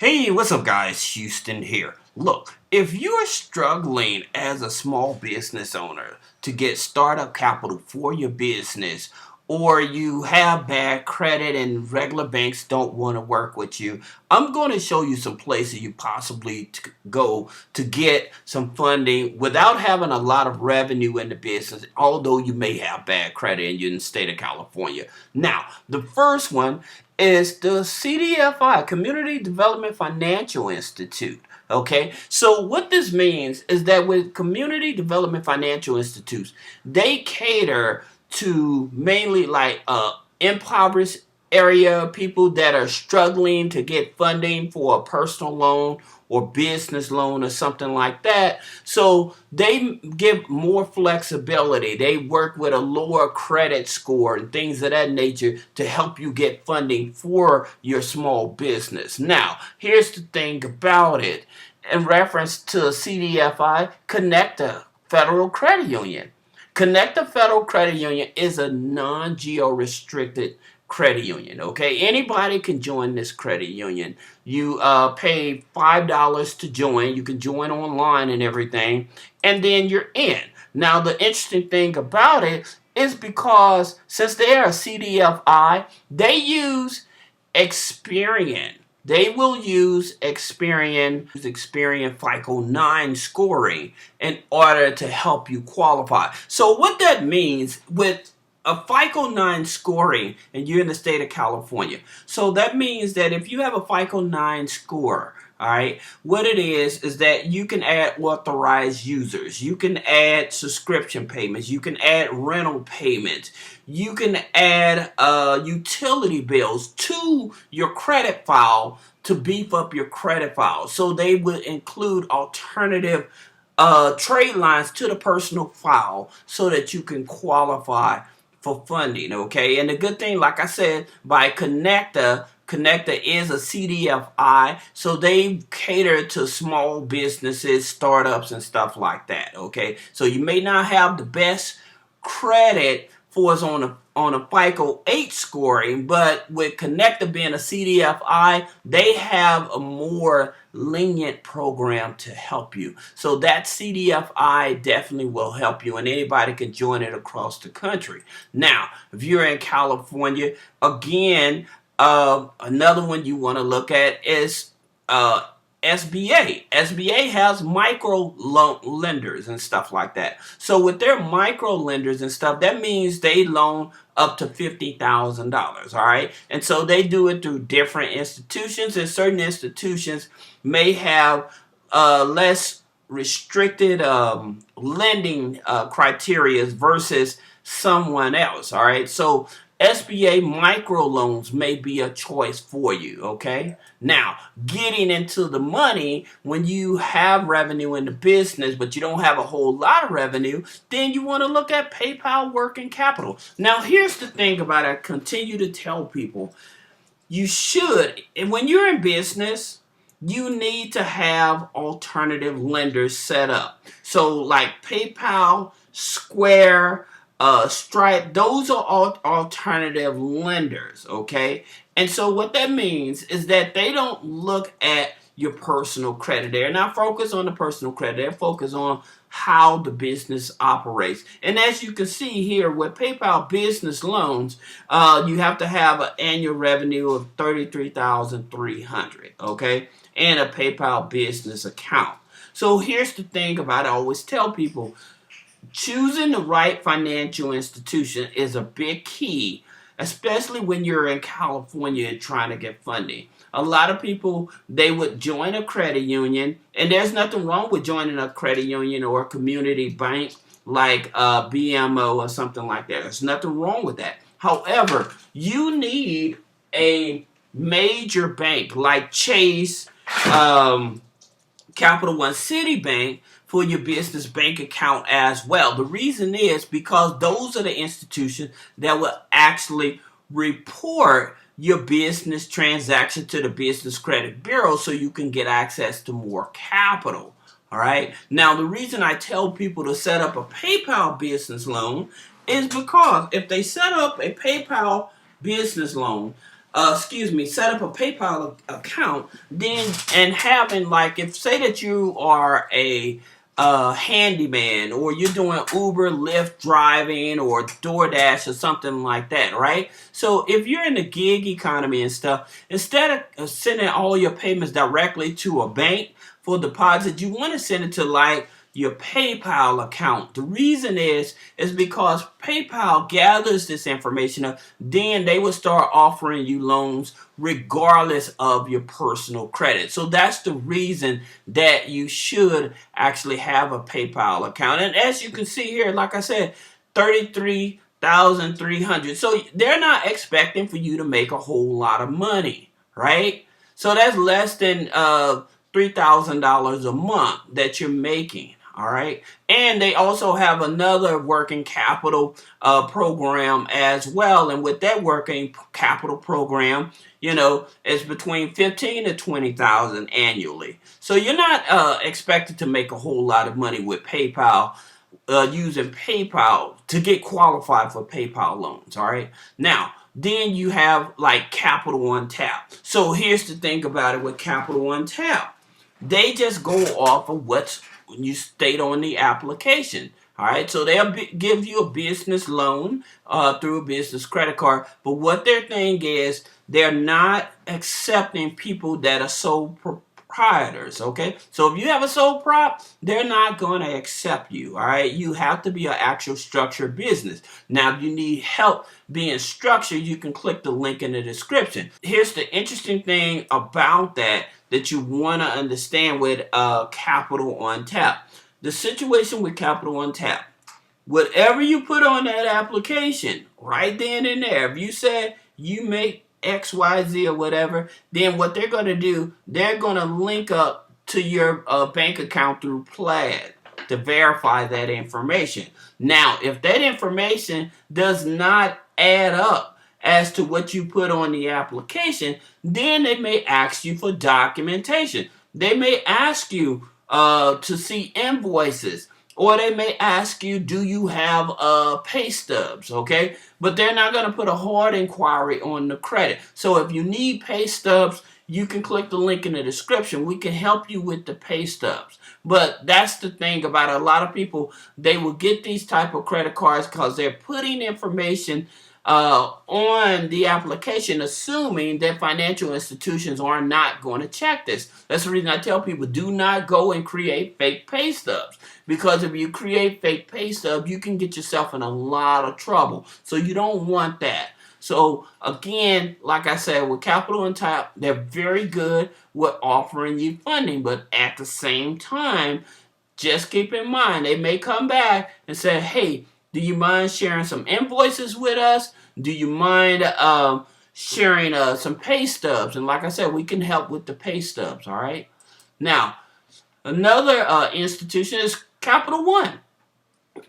Hey, what's up guys? Houston here. Look, if you're struggling as a small business owner to get startup capital for your business, or you have bad credit and regular banks don't want to work with you, I'm going to show you some places you possibly go to get some funding without having a lot of revenue in the business, although you may have bad credit and you're in the state of California. Now, the first one is the CDFI, Community Development Financial Institute. Okay, so what this means is that with community development financial institutes, they cater to mainly like impoverished area people that are struggling to get funding for a personal loan or business loan or something like that. So they give more flexibility. They work with a lower credit score and things of that nature to help you get funding for your small business. Now, here's the thing about it. In reference to CDFI, Connect a Federal Credit Union. Connect a Federal Credit Union is a non-geo-restricted credit union. Okay, anybody can join this credit union. You pay $5 to join. You can join online and everything, and then you're in. Now, the interesting thing about it is because since they are a CDFI, they use Experian. They will use Experian FICO 9 scoring in order to help you qualify. So what that means with a FICO 9 scoring, and you're in the state of California, so that means that if you have a FICO 9 score, all right, what it is that you can add authorized users, you can add subscription payments, you can add rental payments, you can add utility bills to your credit file to beef up your credit file. So they would include alternative trade lines to the personal file so that you can qualify for funding, okay? And the good thing, like I said, by Connecta is a CDFI, so they cater to small businesses, startups, and stuff like that, okay? So you may not have the best credit for us on a FICO 8 scoring, but with Connecta being a CDFI, they have a more lenient program to help you. So that CDFI definitely will help you, and anybody can join it across the country. Now, if you're in California, again, another one you want to look at is SBA. SBA has micro loan lenders and stuff like that. So with their micro lenders and stuff, that means they loan up to $50,000, all right? And so they do it through different institutions, and certain institutions may have less restricted lending criteria versus someone else, all right? So SBA microloans may be a choice for you, okay? Now, getting into the money, when you have revenue in the business, but you don't have a whole lot of revenue, then you want to look at PayPal working capital. Now, here's the thing about it. I continue to tell people, you should, and when you're in business, you need to have alternative lenders set up. So like PayPal, Square, Stripe, those are all alternative lenders, okay? And so what that means is that they don't look at your personal credit. They're not focused on the personal credit. They're focused on how the business operates. And as you can see here with PayPal business loans, you have to have an annual revenue of $33,300, okay? And a PayPal business account. So here's the thing about it. I always tell people, choosing the right financial institution is a big key, especially when you're in California trying to get funding. A lot of people, they would join a credit union, and there's nothing wrong with joining a credit union or a community bank like BMO or something like that. There's nothing wrong with that. However, you need a major bank like Chase, CapitalOne, Citibank for your business bank account as well. The reason is because those are the institutions that will actually report your business transaction to the Business Credit Bureau so you can get access to more capital. All right. Now, the reason I tell people to set up a PayPal business loan is because if they set up a PayPal business loan, set up a PayPal account, then and having like if say that you are a handyman or you're doing Uber, Lyft driving or DoorDash or something like that, right? So if you're in the gig economy and stuff, instead of sending all your payments directly to a bank for deposit, you want to send it to like your PayPal account. The reason is because PayPal gathers this information up, then they will start offering you loans regardless of your personal credit. So that's the reason that you should actually have a PayPal account. And as you can see here, like I said, 33,300. So they're not expecting for you to make a whole lot of money, right? So that's less than $3,000 a month that you're making. All right. And they also have another working capital program as well. And with that working capital program, it's between 15 to 20,000 annually. So you're not expected to make a whole lot of money with PayPal, using PayPal to get qualified for PayPal loans. All right. Now, then you have like CapitalOne Tap. So here's the thing about it with CapitalOne Tap. They just go off of what's you state on the application. All right, so they'll give you a business loan through a business credit card. But what their thing is, they're not accepting people that are sole proprietors. Okay, so if you have a sole prop, they're not going to accept you. All right, you have to be an actual structured business. Now, if you need help being structured, you can click the link in the description. Here's the interesting thing about that you want to understand with CapitalOne Tap. The situation with CapitalOne Tap, whatever you put on that application, right then and there, if you said you make X, Y, Z or whatever, then what they're going to do, they're going to link up to your bank account through Plaid to verify that information. Now, if that information does not add up as to what you put on the application, then they may ask you for documentation. They may ask you to see invoices, or they may ask you, do you have pay stubs, okay? But they're not going to put a hard inquiry on the credit. So if you need pay stubs, you can click the link in the description. We can help you with the pay stubs. But that's the thing about it. A lot of people, they will get these type of credit cards because they're putting information on the application, assuming that financial institutions are not going to check this. That's the reason I tell people, do not go and create fake pay stubs. Because if you create fake pay stubs, you can get yourself in a lot of trouble. So you don't want that. So again, like I said, with CapitalOne Tap, they're very good with offering you funding. But at the same time, just keep in mind, they may come back and say, hey, do you mind sharing some invoices with us? Do you mind sharing some pay stubs? And like I said, we can help with the pay stubs, all right? Now, another institution is CapitalOne.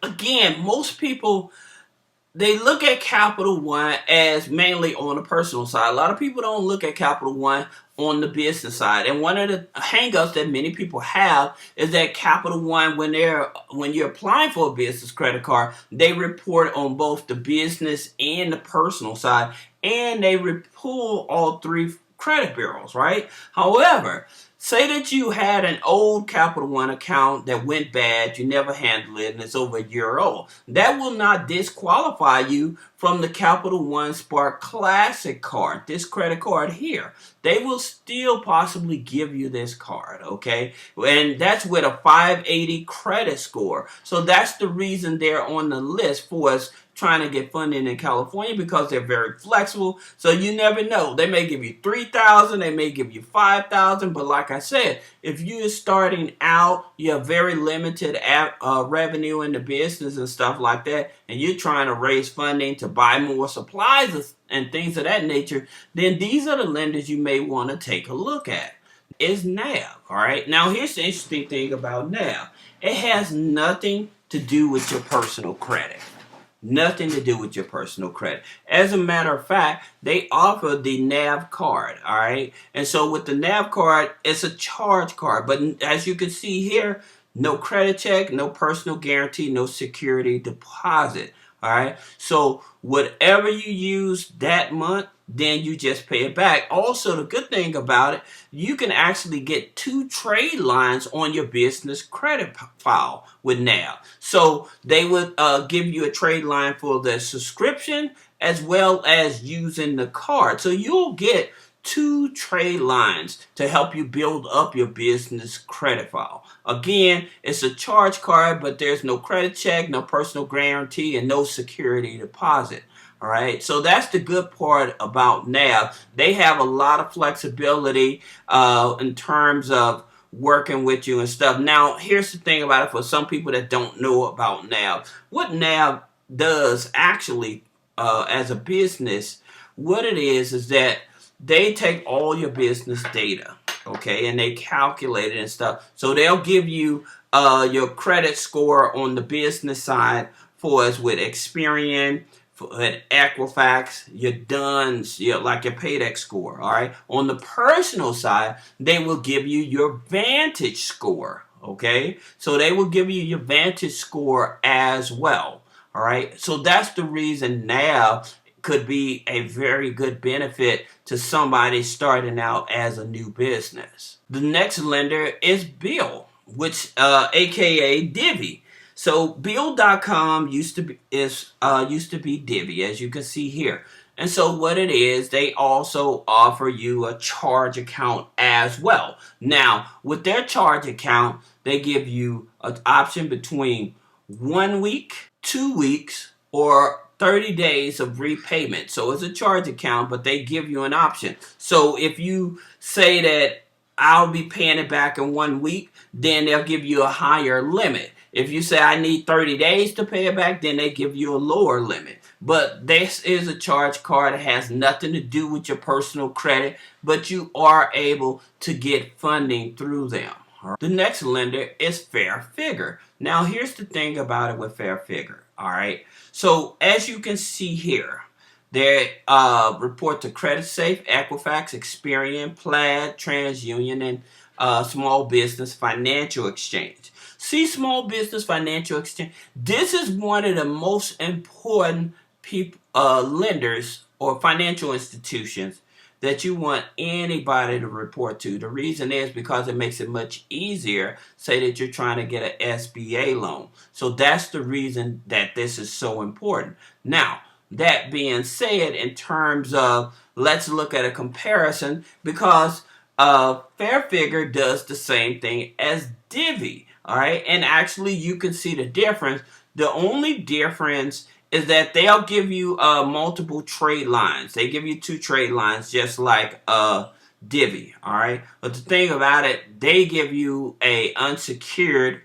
Again, most people, they look at CapitalOne as mainly on the personal side. A lot of people don't look at CapitalOne on the business side. And one of the hangups that many people have is that CapitalOne, when you're applying for a business credit card, they report on both the business and the personal side, and they pull all three credit bureaus, right? However, say that you had an old CapitalOne account that went bad, you never handled it, and it's over a year old. That will not disqualify you from the CapitalOne Spark Classic card, this credit card here. They will still possibly give you this card, okay? And that's with a 580 credit score. So that's the reason they're on the list for us trying to get funding in California, because they're very flexible. So you never know. They may give you $3,000, they may give you $5,000, but like I said, if you're starting out, you have very limited revenue in the business and stuff like that, and you're trying to raise funding to buy more supplies and things of that nature, then these are the lenders you may want to take a look at. Is NAV, all right? Now, here's the interesting thing about NAV. It has nothing to do with your personal credit. Nothing to do with your personal credit. As a matter of fact, they offer the NAV card, all right? And so with the NAV card, it's a charge card. But as you can see here, no credit check, no personal guarantee, no security deposit, All right. So whatever you use that month, then you just pay it back. Also, the good thing about it, you can actually get 2 trade lines on your business credit file with NAV. So they would give you a trade line for the subscription as well as using the card. So you'll get 2 trade lines to help you build up your business credit file. Again, it's a charge card, but there's no credit check, no personal guarantee, and no security deposit. All right, so that's the good part about NAV. They have a lot of flexibility in terms of working with you and stuff. Now, here's the thing about it for some people that don't know about NAV. What NAV does actually as a business, what it is that they take all your business data, okay, and they calculate it and stuff. So they'll give you your credit score on the business side for us with Experian, at Equifax, your DUNS, like your Paydex score, all right? On the personal side, they will give you your Vantage score, okay? So they will give you your Vantage score as well, all right? So that's the reason NAV could be a very good benefit to somebody starting out as a new business. The next lender is Bill, which aka Divvy. So Bill.com used to be Divvy, as you can see here. And so what it is, they also offer you a charge account as well. Now, with their charge account, they give you an option between 1 week, 2 weeks, or 30 days of repayment. So it's a charge account, but they give you an option. So if you say that I'll be paying it back in 1 week, then they'll give you a higher limit. If you say I need 30 days to pay it back, then they give you a lower limit. But this is a charge card. It has nothing to do with your personal credit, but you are able to get funding through them. The next lender is Fair Figure. Now, here's the thing about it with Fair Figure, all right? So, as you can see here, they report to Credit Safe, Equifax, Experian, Plaid, TransUnion, and Small Business Financial Exchange. See, Small Business Financial Exchange, this is one of the most important lenders or financial institutions that you want anybody to report to. The reason is because it makes it much easier, say that you're trying to get an SBA loan. So that's the reason that this is so important. Now, that being said, in terms of, let's look at a comparison, because Fair Figure does the same thing as Divvy, all right? And actually, you can see the difference. The only difference is that they'll give you multiple trade lines. They give you 2 trade lines, just like Divvy, all right? But the thing about it, they give you a unsecured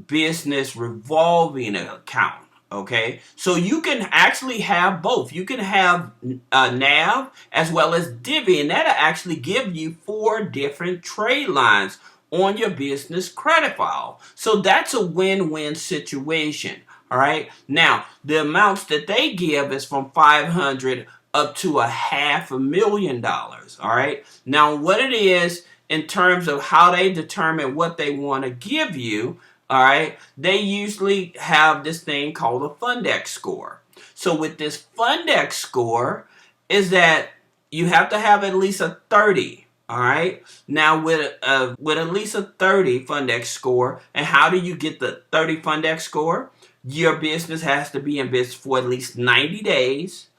business revolving account, okay? So you can actually have both. You can have NAV as well as Divvy, and that'll actually give you 4 different trade lines on your business credit file. So that's a win-win situation. All right. Now, the amounts that they give is from $500 up to $500,000. All right. Now, what it is in terms of how they determine what they want to give you, all right, they usually have this thing called a Fundex score. So with this Fundex score is that you have to have at least a 30. All right. Now, with at least a 30 Fundex score, and how do you get the 30 Fundex score? Your business has to be in business for at least 90 days,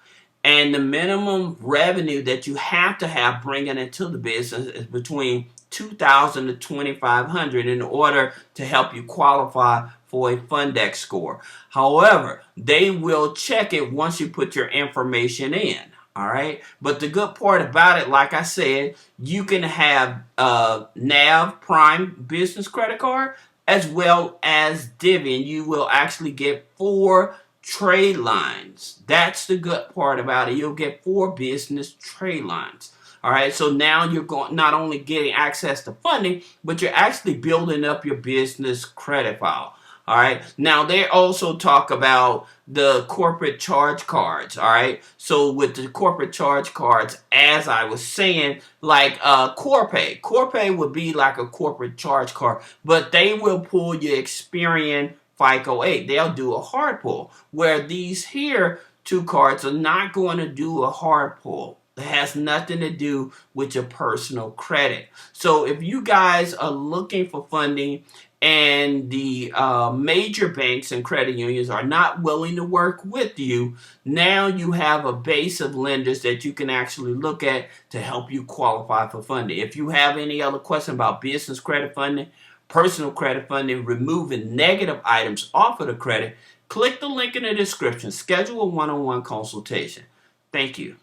and the minimum revenue that you have to have bringing into the business is between $2,000 to $2,500 in order to help you qualify for a Fundex score. However, they will check it once you put your information in. All right. But the good part about it, like I said, you can have NAV Prime Business Credit Card as well as Divvy, and you will actually get 4 trade lines. That's the good part about it. You'll get 4 business trade lines. All right, so now you're not only getting access to funding, but you're actually building up your business credit file. All right, now they also talk about the corporate charge cards. All right, so with the corporate charge cards, as I was saying, like Corpay would be like a corporate charge card, but they will pull your Experian FICO 8. They'll do a hard pull, where these here two cards are not going to do a hard pull. It has nothing to do with your personal credit. So if you guys are looking for funding and the major banks and credit unions are not willing to work with you, now you have a base of lenders that you can actually look at to help you qualify for funding. If you have any other question about business credit funding, personal credit funding, removing negative items off of the credit, click the link in the description. Schedule a one-on-one consultation. Thank you.